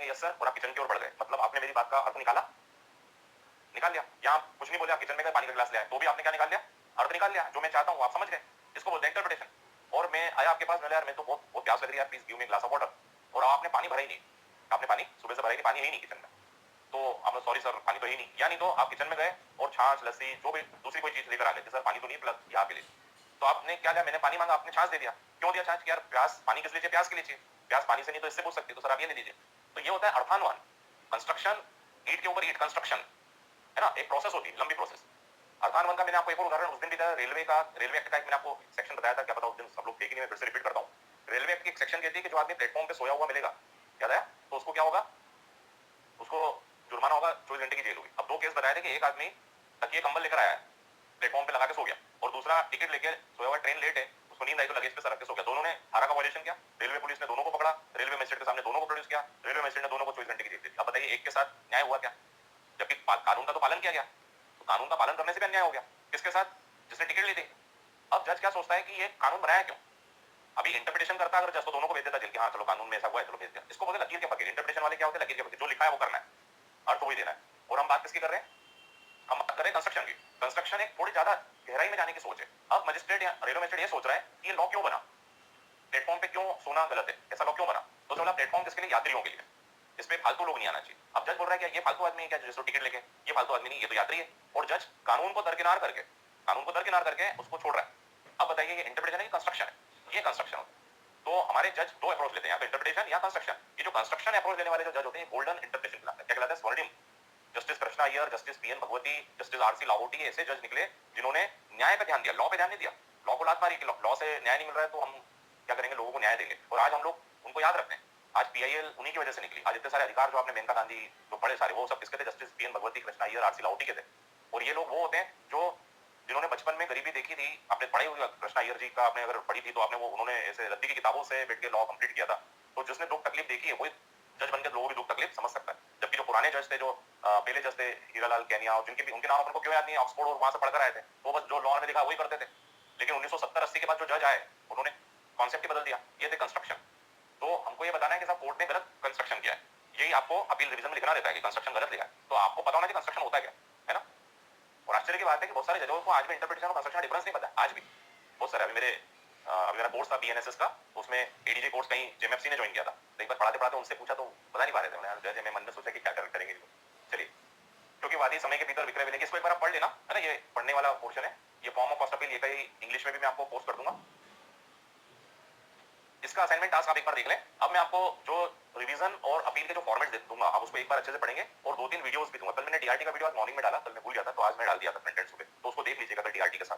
कहेंगे yes sir और आप किचन की ओर बढ़ गए, मतलब आपने मेरी बात का अर्थ निकाला, निकाल लिया। या आप कुछ नहीं बोले, आप किचन में गए पानी का गिलास ले आए, तो भी आपने क्या निकाल लिया, अर्थ निकाल लिया, जो मैं चाहता हूँ आप समझ गए। इसको बोलते हैं इंटरप्रिटेशन। और मैं आया आपके पास, मैंने यार मैं तो बहुत बहुत प्यास लग रही है यार, please give me glass of water, और आपने पानी भरा ही नहीं, आपने पानी सुबह से भरा ही नहीं, पानी है ही नहीं किचन में, तो आपने सॉरी सर पानी तो ही नहीं, या नहीं तो आप किचन में गए और छाछ लस्सी जो भी दूसरी कोई चीज लेकर आ गए, सर पानी तो नहीं प्लस यहाँ पे ले, तो आपने क्या लिया, मैंने पानी मांगा, आपने छाछ दे दिया। क्यों दिया छाछ? यार प्यास पानी किस लिए चाहिए, प्यास के लिए चाहिए, प्यास पानी से नहीं तो इससे पूछ सकती, तो सर आप ये ले लीजिए। तो ये होता है अर्थान्वयन, कंस्ट्रक्शन, ईट के ऊपर ईट कंस्ट्रक्शन, है ना, एक प्रोसेस होती है, लंबी प्रोसेस। अर्थान्वयन का मैंने आपको एक और उदाहरण उस दिन भी दिया, रेलवे का, रेलवे एक्ट का एक मैंने आपको सेक्शन बताया था, क्या पता उस दिन सब लोग थे कि नहीं, मैं फिर से रिपीट करता हूँ। रेलवे एक्ट की एक सेक्शन कहती है कि जो आदमी प्लेटफॉर्म पे सोया हुआ मिलेगा, याद आया, तो उसको क्या होगा, उसको जुर्माना होगा, 24 घंटे की जेल होगी। अब दो केस बताए थे कि एक आदमी तकिए कंबल लेकर आया है, प्लेटफॉर्म पे लगा के सो गया, और दूसरा टिकट लेके सोया हुआ, ट्रेन लेट है, उसको नींद आई तो लगेज पे सर रख के सो गया, दोनों ने धारा का वायलेशन किया, रेलवे पुलिस ने दोनों को पकड़ा, रेलवे मजिस्ट्रेट के सामने दोनों को प्रोड्यूस किया, रेलवे मजिस्ट्रेट ने दोनों को 24 घंटे की जेल दी। अब बताइए एक के साथ न्याय हुआ क्या? जबकि कानून का तो पालन किया गया, तो कानून का पालन करने से भी अन्याय हो गया, किसके साथ, जिसने टिकट ली थी। अब जज क्या सोचता है कि ये कानून बनाया क्यों, अभी इंटरप्रिटेशन करता अगर जज तो दोनों को भेज देता जेल कि हाँ चलो कानून में ऐसा हुआ है चलो भेज दिया, इसको बोलते लकीर के फकीर। इंटरप्रिटेशन वाले क्या होते हैं, लकीर के फकीर, जो लिखा है वो करना है, अर्थ वही देना है। और हम बात किसकी कर रहे हैं, हम बात कर रहे हैं कंस्ट्रक्शन की। कंस्ट्रक्शन एक थोड़ी ज्यादा गहराई में जाने की सोच है। अब मजिस्ट्रेट या रेलवे मजिस्ट्रेट ये सोच रहा है कि ये लॉ क्यों बना, प्लेटफॉर्म पे क्यों सोना गलत है, ऐसा लॉ क्यों बना, तो चला प्लेटफॉर्म किसके लिए, यात्रियों के लिए, इस पे फालतू लोग नहीं आना चाहिए। अब जज बोल रहा है कि ये फालतू आदमी है क्या जिसको टिकट लेके, ये फालतू आदमी नहीं, ये तो यात्री है, और जज कानून को दरकिनार करके, कानून को दरकिनार करके उसको छोड़ रहा है। अब बताइए ये इंटरप्रिटेशन है कि कंस्ट्रक्शन है, ये कंस्ट्रक्शन होता है। तो हमारे जज दो अप्रोच लेते हैं, या तो इंटरप्रिटेशन या कंस्ट्रक्शन। ये जो कंस्ट्रक्शन अप्रोच लेने वाले जो जज होते हैं गोल्डन इंटरप्रिटेशन कहलाता है, क्या कहलाता है, स्वर्णिम। Justice Krishna Iyer, justice PN Bhagwati, justice RC Lahoti, ऐसे जज निकले जिन्होंने न्याय पे ध्यान दिया, लॉ पे ध्यान नहीं दिया। लॉ को लात मारी कि लॉ से न्याय नहीं मिल रहा है तो हम क्या करेंगे, लोगों को न्याय देंगे, और आज हम लोग उनको याद रखते हैं। आज पीआईएल उन्हीं की वजह से निकली, आज इतने सारे अधिकार जो आपने मेनका गांधी जो पढ़े सारे, वो सब किसके थे, justice PN Bhagwati, Krishna Iyer, RC Lahoti के थे। और ये लोग वो होते हैं जो जिन्होंने बचपन में गरीबी देखी थी, आपने पढ़ी हुई कृष्णा अय्यर जी का, आपने अगर पढ़ी थी तो आपने वो, उन्होंने ऐसे रद्दी की किताबों से बैठ के लॉ कंप्लीट किया था, तो जिसने दुख तकलीफ देखी है वही जज बनकर लोगों की दुख तकलीफ समझ सकता है। जबकि जो पुराने जज थे, जो पहले जज थे हीरालाल कैनिया, और जिनके भी उनके नाम अपन को क्यों याद नहीं, ऑक्सफोर्ड और वहां से पढ़कर आए थे, तो बस जो लॉ में लिखा वही करते थे। लेकिन 1970-80 के बाद जो जज आए उन्होंने कॉन्सेप्ट ही बदल दिया, ये थे कंस्ट्रक्शन। तो हमको ये बताना है कि साहब कोर्ट ने गलत कंस्ट्रक्शन किया है, यही आपको अपील रिवीजन में लिखना देता है कि कंस्ट्रक्शन गलत लिखा है, तो आपको पता होना चाहिए कंस्ट्रक्शन होता क्या है ना। और आश्चर्य की बात है कि बहुत सारे जजों को आज भी इंटरप्रिटेशन और कंस्ट्रक्शन डिफरेंस नहीं पता, आज भी बहुत सारे। अभी मेरा कोर्स था बीएनएसएस का, उसमें एडीजे कोर्स कहीं जेएमएफसी ने ज्वाइन किया था, तो एक बार पढ़ाते पढ़ाते उनसे पूछा तो बता नहीं पा रहे थे, मैंने जज मैं मन में सोचा कि क्या करेंगे। चलिए, क्योंकि वादी समय के भीतर विक्रय मिलेगी, इसको एक बार आप पढ़ लेना, है ना, ये पढ़ने वाला पोर्शन है, ये फॉर्म ऑफ कॉस्ट अपील, ये कहीं इंग्लिश में भी मैं आपको पोस्ट कर दूंगा, इसका असाइनमेंट टास्क आप एक बार देख लें। अब मैं आपको जो रिवीजन और अपील के जो फॉर्मेट दे दूंगा, आप उसको एक बार अच्छे से पढ़ेंगे, और 2-3 वीडियोस भी दूंगा। कल मैंने डीआरटी का वीडियो आज मॉर्निंग में डाला, कल मैं भूल गया था, तो आज मैं डाल दिया था फ्रंट एंड सुबह, तो उसको देख लीजिएगा कल डीआरटी के साथ।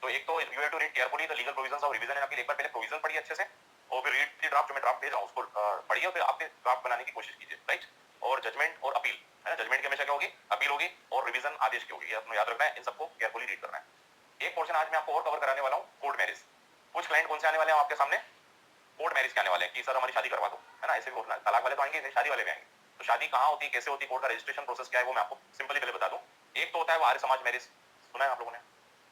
तो एक तो you have to read carefully the legal provisions of revision and appeal, एक बार पहले प्रोविजन पढ़िए अच्छे से, और फिर रीड द ड्राफ्ट जो मैं ड्राफ्ट भेज रहा हूं उसको पढ़िए, और फिर आपके ड्राफ्ट बनाने की कोशिश कीजिए, राइट। और जजमेंट और अपील, है ना, जजमेंट की हमेशा क्या होगी, अपील होगी, और रिवीजन आदेश की होगी, ये आपको याद रखना है, इन सबको केयरफुली रीड करना है। एक पोर्शन आज मैं आपको और कवर कराने वाला हूँ, कोर्ट मैरिज। कुछ क्लाइंट कौन से आने वाले हैं आपके सामने, कोर्ट मैरिज के आने वाले हैं कि सर हमारी शादी करवा दो, है ना, ऐसे भी होता है, तलाक वाले तो आएंगे, शादी वाले भी आएंगे। तो शादी कहाँ होती है, कैसे होती है, कोर्ट का रजिस्ट्रेशन प्रोसेस क्या है, वो मैं आपको सिंपली पहले बता दूं। एक तो होता है वो आर्य समाज मैरिज, सुना है आप लोगों ने,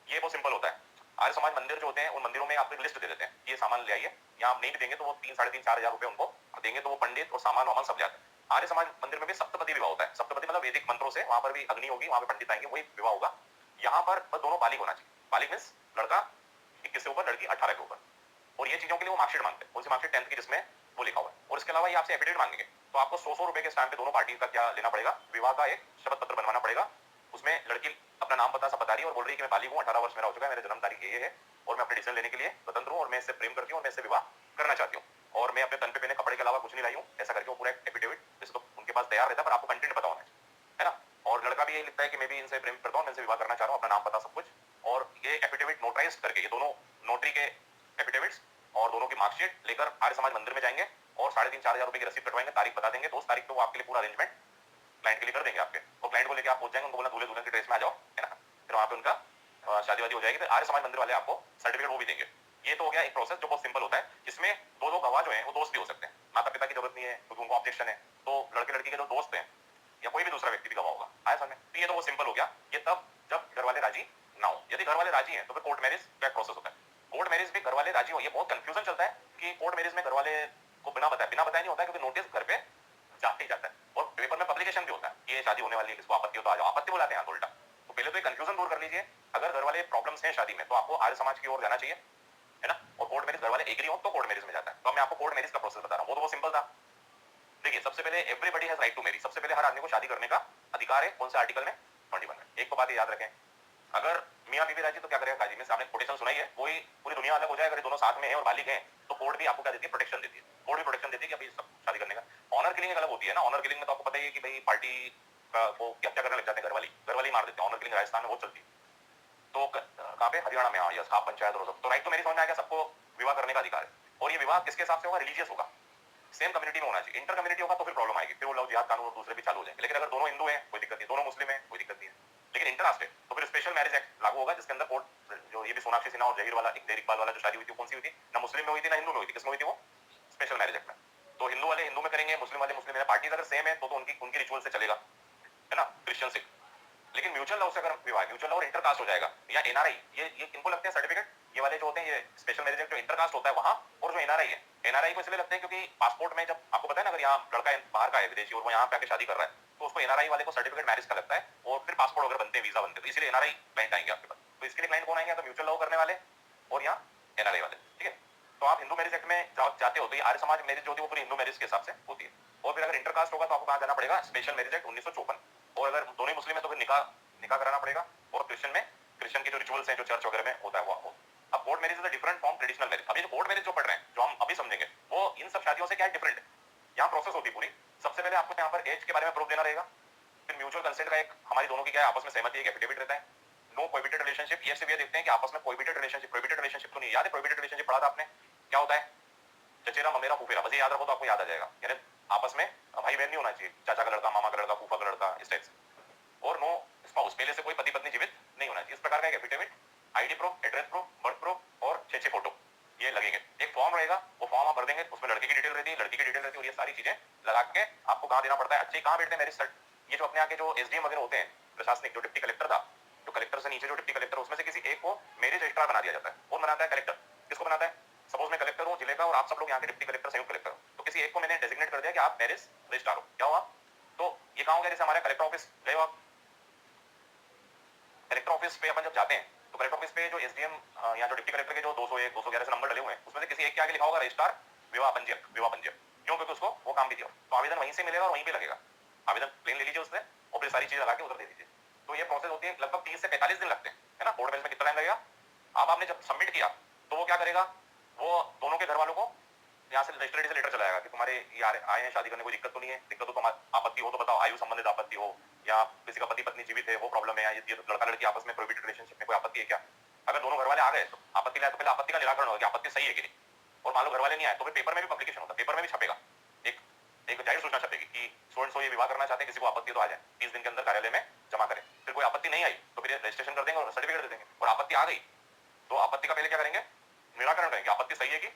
ये बहुत सिंपल होता है। आर्य समाज मंदिर जो होते हैं, उन मंदिरों में आपको लिस्ट दे देते हैं, ये सामान ले आइए, या आप नहीं भी देंगे तो वो 3-3,500-4,000 रुपए उनको देंगे, तो वो पंडित और सामान वामान सब ले आते हैं। आर्य समाज मंदिर में भी सप्तपदी विवाह होता है, सप्तपदी मतलब वैदिक मंत्रों से, वहां पर भी अग्नि होगी, वहां पे पंडित आएंगे, वही विवाह होगा। यहाँ पर बस दोनों बालिग होना चाहिए, बालिग मींस लड़का 21 के ऊपर, लड़की 18 के ऊपर। और ये चीजों के लिए वो मार्कशीट मांगते हैं, कौन सी मार्कशीट, 10th की, जिसमें वो लिखा हुआ है। और इसके अलावा ये आपसे एफिडेविट मांगेंगे, तो आपको 100 रुपए के स्टैम्प पे दोनों पार्टी का क्या लेना पड़ेगा, विवाह का एक शपथ पत्र बनवाना पड़ेगा। उसमें लड़की अपना नाम पता सब बता रही है और बोल रही है कि मैं बालिग हूँ, 18 वर्ष मेरा हो चुका है, मेरा जन्म तारीख ये है, और मैं अपने डिसीजन लेने के लिए स्वतंत्र हूँ, और मैं इससे प्रेम करती हूँ, और मैं इससे विवाह करना चाहती हूँ, और मैं अपने तन पे पहने कपड़े के अलावा कुछ नहीं लाई हूँ, ऐसा करके वो पूरा एफिडेविट, जैसे तो उनके पास तैयार रहता है, पर आपको कंटेंट पता होना है ना। और लड़का भी ये लिखता है कि मैं भी इनसे प्रेम करता हूँ, मैं इनसे विवाह करना चाह रहा हूँ, अपना नाम पता सब कुछ, और ये एफिडेविट नोटराइज करके, ये दोनों नोटरी के एफिडेविट्स और दोनों की मार्कशीट लेकर आर्य समाज मंदिर में जाएंगे, और 3,500-4,000 रुपए की रसीद कटवाएंगे, तारीख बता देंगे, तो उस तारीख पे वो आपके लिए पूरा अरेंजमेंट क्लाइंट के लिए कर देंगे आपके, और क्लाइंट को लेकर आप पहुंच जाएंगे, उनको बोलना दूल्हे दुल्हन की ड्रेस में आ जाओ, है ना, फिर वहां पे उनका शादी वादी हो जाएगी, फिर आर्य समाज मंदिर वाले आपको सर्टिफिकेट वो भी देंगे। ये तो हो गया एक प्रोसेस जो बहुत सिंपल होता है, जिसमें दो गवाह जो है वो दोस्त भी हो सकते हैं, माता पिता की जरूरत नहीं है क्योंकि उनको ऑब्जेक्शन है, तो लड़के लड़की के जो दोस्त हैं या कोई भी दूसरा व्यक्ति भी गवाह होगा, आया समझ में। तो ये तो वो सिंपल हो गया, ये तब जब घर वाले राजी ना हो। यदि घर वाले राजी हैं तो फिर कोर्ट मैरिज का प्रोसेस होता है। कोर्ट मैरिज में घर वाले राजी हो, ये बहुत कंफ्यूजन चलता है कि कोर्ट मैरिज में घर वाले को बिना बताए नहीं होता है, क्योंकि नोटिस घर पे जाते शादी होने वाली है, किसको आपत्ति हो तो आ जाओ, आपत्ति बुलाते हैं उल्टा। तो पहले तो ये कंफ्यूजन दूर कर लीजिए, अगर घर वाले प्रॉब्लम्स हैं शादी में तो आपको आर्य समाज की ओर जाना चाहिए, है ना। और कोर्ट मैरिज घर वाले एग्री हो तो कोर्ट मैरिज में जाता है। तो मैं आपको कोर्ट मैरिज का प्रोसेस बता रहा हूँ, वो तो वो सिंपल था। देखिए, सबसे पहले everybody has right to marry, सबसे पहले हर आदमी को शादी करने का अधिकार है। कौन से आर्टिकल में? 21 में। एक तो बात याद रखें, अगर मियां बीवी राजी तो क्या करेगा काजी में, आपने कोटेशन सुनाई है, कोई पूरी दुनिया अलग हो जाए, अगर दोनों साथ में हैं और बालिग हैं तो कोर्ट भी आपको क्या देती है? प्रोटेक्शन देती है। कोर्ट भी प्रोटेक्शन देती है कि अभी सब शादी करने का। ऑनर किलिंग अलग होती है ना, ऑनर किलिंग में तो आपको पता ही है कि भाई पार्टी को हत्या करने लग जाते हैं, घर वाली मार देते हैं। ऑनर किलिंग राजस्थान में बहुत चलती है। तो कहाँ पे? हरियाणा में। हाँ, यस, आप पंचायत और तो राइट तो मेरी समझ में आ गया, सबको विवाह करने का अधिकार है। और ये विवाह किसके हिसाब से होगा? रिलीजियस होगा, सेम कम्युनिटी में होना चाहिए। इंटर कम्युनिटी होगा तो फिर प्रॉब्लम आएगी, फिर वो लव जिहाद कानून और दूसरे भी चालू हो जाएंगे। लेकिन अगर दोनों हिंदू हैं कोई दिक्कत नहीं, दोनों मुस्लिम हैं कोई दिक्कत नहीं है। लेकिन इंटरकास्ट है तो फिर स्पेशल मैरिज एक्ट लागू होगा, जिसके अंदर कोर्ट जो ये भी सोनाक्षी सिन्हा और जहीर वाला एक इकबाल वाला जो शादी हुई थी, कौन सी हुई थी? ना मुस्लिम में हुई थी ना हिंदू में हुई थी, किसमें हुई थी? वो स्पेशल मैरिज एक्ट में। तो हिंदू वाले हिंदू में करेंगे, मुस्लिम वाले मुस्लिम में। पार्टीज अगर सेम है तो उनकी रिचुअल से चलेगा, है ना, क्रिश्चियन सिख। लेकिन म्यूचुअल लव से अगर विवाह, म्यूचुअल लव और इंटरकास्ट हो जाएगा, या एनआरआई, ये इनको लगते हैं सर्टिफिकेट, ये वाले जो होते हैं, ये स्पेशल मैरिज एक्ट जो इंटरकास्ट होता है वहां, और जो एनआरआई है, एनआरआई को इसलिए लगते हैं क्योंकि पासपोर्ट में जब आपको पता है ना, अगर यहाँ लड़का बाहर का है विदेशी और वो यहाँ पे आके शादी कर रहा है, तो उसको एनआरआई वाले को सर्टिफिकेट मैरिज का लगता है, और फिर पासपोर्ट अगर बनते हैं, वीजा बनते हैं, तो इसलिए एनआरआई क्लाइंट आएंगे आपके पास। तो इसके लिए क्लाइंट कौन आएंगे? तो म्यूचुअल लव करने वाले और यहाँ एनआरआई वाले, ठीक है। तो आप हिंदू मैरिज एक्ट में जाते हो तो ये आर्य समाज मैरिज जो होती है वो पूरी हिंदू मैरिज के हिसाब से होती है। और फिर अगर इंटरकास्ट होगा तो आपको कहाँ जाना पड़ेगा? Special marriage act 1954। और अगर दोनों ही मुस्लिम है तो फिर निकाह कराना पड़ेगा। और क्रिश्चियन में क्रिश्चियन के जो रिचुअल्स हैं, जो चर्च वगैरह में होता है वो आपको। अब court marriage is a different from traditional marriage. अभी जो कोर्ट मैरिज जो पढ़ रहे हैं, जो हम अभी समझेंगे, वो इन सब शादियों से क्या है? डिफरेंट है। यहाँ प्रोसेस होती है पूरी। सबसे पहले आपको यहाँ पर एज के बारे में प्रूफ देना रहेगा, फिर म्यूचुअल कंसेंट का एक हमारी दोनों की क्या है? आपस में सहमति, एक एफिडेविट रहता है। नो प्रोहिबिटेड रिलेशनशिप, ये सिर्फ ये देखते हैं कि आपस में प्रोहिबिटेड रिलेशनशिप तो नहीं। याद है प्रोहिबिटेड रिलेशनशिप पढ़ा था आपने? क्या होता है? चचेरा ममेरा फूफेरा, बस ये याद रखो तो आपको याद आ जाएगा। यानी आपस में भाई बहन नहीं होना चाहिए, चाचा का लड़का, मामा का लड़का, फूफा का लड़का, इस टाइप से। और नो स्पाउस, पहले से कोई पति पत्नी जीवित नहीं होना चाहिए। इस प्रकार का एक affidavit, ID proof, address proof, birth proof और 6 फोटो ये लगेंगे। एक फॉर्म रहेगा, वो फॉर्म आप भर देंगे, उसमें लड़के की डिटेल रहती है, लड़की की डिटेल रहती है, और ये सारी चीजें लगा के आपको कहाँ देना पड़ता है? अच्छे कहाँ बैठते हैं मैरिज सर्ट? ये जो अपने आगे जो एसडीएम वगैरह होते हैं, प्रशासनिक, जो डिप्टी कलेक्टर था, जो कलेक्टर से नीचे जो डिप्टी कलेक्टर, उसमें से किसी एक को मैरिज रजिस्ट्रार बना दिया जाता है। कौन बनाता है? कलेक्टर। किसको बनाता है? सपोज मैं कलेक्टर हूँ जिले का और आप सब लोग यहाँ के डिप्टी कलेक्टर, संयुक्त कलेक्टर, तो किसी एक को मैंने डेजिग्नेट कर दिया कि आप मैरिज रजिस्ट्रार हो। क्या हुआ? तो ये कहाँ हो गया? जैसे हमारे कलेक्टर ऑफिस गए हो आप, कलेक्टर ऑफिस पे अपन जब जाते हैं तो कलेक्टर ऑफिस पे जो एसडीएम या जो डिप्टी कलेक्टर के जो 201 211 से नंबर डले हुए हैं, उसमें से किसी एक के आगे लिखा होगा रजिस्ट्रार विवाह पंजीयक, विवाह पंजीयक। क्यों? क्योंकि उसको वो काम भी दिया। तो आवेदन वहीं से मिलेगा और वहीं पे लगेगा। आवेदन प्लेन ले लीजिए उससे और फिर सारी चीजें लगा के उधर दे दीजिए। तो ये प्रोसेस होती है, लगभग 30 से 45 दिन लगते हैं, है ना। कोर्ट मैरिज में कितना टाइम लगेगा? अब आपने जब सबमिट किया तो वो क्या करेगा? वो दोनों के घर वालों को यहाँ से रजिस्ट्रेशन से लेटर चलाएगा कि तुम्हारे ये आए हैं शादी करने, कोई दिक्कत तो नहीं है? दिक्कत हो तो आपत्ति हो तो बताओ, आयु संबंधित आपत्ति हो, या किसी का पति पत्नी जीवित है वो प्रॉब्लम है, या ये लड़का लड़की आपस में प्रोहिबिटेड रिलेशनशिप में कोई आपत्ति है क्या? अगर दोनों घर वाले आ गए तो आपत्ति लाए तो पहले आपत्ति का निराकरण होगा कि आपत्ति सही है कि नहीं। और मान लो घर वाले नहीं आए तो फिर पेपर में भी पब्लिकेशन होता है, पेपर में भी छपेगा, एक जाहिर सूचना छपेगी कि सो एंड सो ये विवाह करना चाहते हैं, किसी को आपत्ति तो आ जाए, 30 दिन के अंदर कार्यालय में जमा करें। फिर कोई आपत्ति नहीं आई तो फिर रजिस्ट्रेशन कर देंगे और सर्टिफिकेट दे देंगे। और आपत्ति आ गई तो आपत्ति का पहले क्या करेंगे? निराकरण करेंगे, आपत्ति सही है कि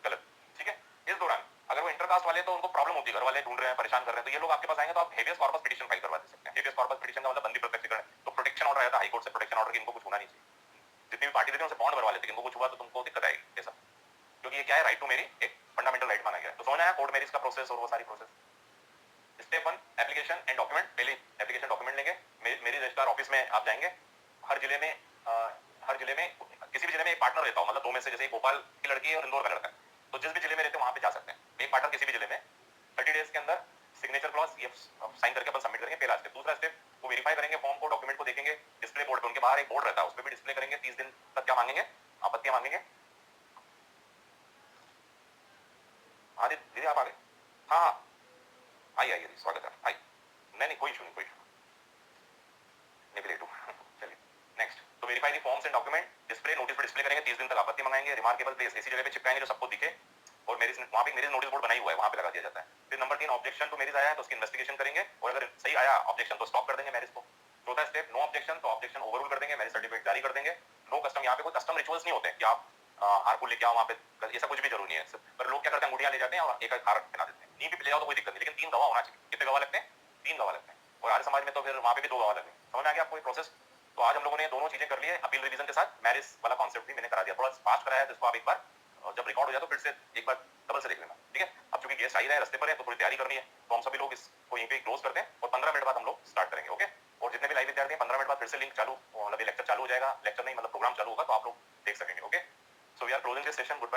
गलत, ठीक है। इस दौरान अगर वो इंटरकास्ट वाले तो उनको प्रॉब्लम होती है, घर वाले ढूंढ रहे हैं, परेशान कर रहे हैं, तो ये लोग आपके पास आएंगे तो आप हेवियस कॉर्पस पिटीशन फाइल करवा दे सकते हैं। हेवियस कॉर्पस पिटीशन का मतलब बंदी प्रत्यक्षीकरण। तो प्रोटेक्शन ऑर्डर आया था हाई कोर्ट से, प्रोटेक्शन ऑर्डर की इनको कुछ होना नहीं चाहिए। जितनी भी पार्टी देती है उनसे बॉन्ड भरवा लेते हैं, इनको कुछ हुआ तो तुमको दिक्कत आएगी ऐसा, क्योंकि ये क्या है? राइट टू मैरी एक फंडामेंटल राइट माना गया है। तो समझ आया कोर्ट मैरिज का प्रोसेस और वो सारी process. Step 1 application and document. पहले एप्लीकेशन डॉक्यूमेंट लेंगे, मेरी रजिस्ट्रार ऑफिस में आप जाएंगे। हर जिले में किसी भी जिले में एक पार्टनर रहता हो, मतलब दो में से, जैसे भोपाल की लड़की है और इंदौर का लड़का है, तो जिस भी जिले में रहते हैं वहां पे जा सकते हैं। एक पार्टनर किसी भी जिले में 30 डेज के अंदर सिग्नेचर क्लॉज ये साइन करके अपन सबमिट करेंगे, पहला स्टेप। दूसरा स्टेप वो वेरीफाई करेंगे फॉर्म को, डॉक्यूमेंट को देखेंगे, डिस्प्ले बोर्ड पे, उनके बाहर एक बोर्ड रहता है उस पर भी डिस्प्ले करेंगे। 30 दिन तक क्या मांगेंगे? आपत्तियां मांगेंगे। हाँ दीदी आप आ गए? हाँ हाँ आइए स्वागत है, आइए। नहीं कोई इशू नहीं, कोई इशू नहीं, लेट हूँ चलिए नेक्स्ट। तो verify the forms and document, display, notice पे डिस्प्ले करेंगे, 30 दिन तक आपत्ति मंगाएंगे। रिमार्केबल प्लेस, ऐसी जगह पे चिपकाएंगे जो सबको दिखे, और मेरिज वहां पे मेरिज नोटिस बोर्ड बनाई हुआ है, वहां पे लगा दिया जाता है। फिर नंबर 3 ऑब्जेक्शन टू मेरिज आया है तो उसकी इन्वेस्टिगेशन करेंगे, और अगर सही आया ऑब्जेक्शन तो स्टॉप कर देंगे मैरिज को। चौथा स्टेप नो ऑब्जेक्शन तो ऑब्जेक्शन ओवररूल कर देंगे, मैरिज सर्टिफिकेट जारी कर देंगे। नो कस्टम, यहाँ पे कोई कस्टम रिचुअल्स नहीं होते कि आप हार को लेके आओ वहां पे, ऐसा कुछ भी जरूरी नहीं है। पर लोग क्या करते हैं, अंगूठियां ले जाते हैं और एक हार पहना देते हैं। नी भी ले जाओ तो कोई दिक्कत नहीं, लेकिन 3 गवाह होना चाहिए। कितने गवाह लगते हैं? 3 गवाह लगते हैं। और आर्य समाज में तो फिर वहां पे भी 2 गवाह लगे। समझ में आ गया आपको ये प्रोसेस? तो आज हम लोगों ने दोनों चीजें कर ली है, अपील रिवीजन के साथ मैरिज वाला कॉन्सेप्ट भी मैंने करा दिया, थोड़ा फास्ट कराया है, जिसको आप एक बार जब रिकॉर्ड हो जाए तो फिर से एक बार डबल से देख लेना, ठीक है। अब चूंकि गेस्ट आ ही रहे हैं, रास्ते पर है, तो थोड़ी तैयारी करनी है, तो हम सभी लोग इसको यहीं पे क्लोज करते हैं और 15 मिनट बाद हम लोग फिर से लिंक चालू मतलब ये लेक्चर चालू हो जाएगा, लेक्चर नहीं मतलब प्रोग्राम चालू होगा तो आप लोग देख सकेंगे। Okay, so we are closing this session, good bye.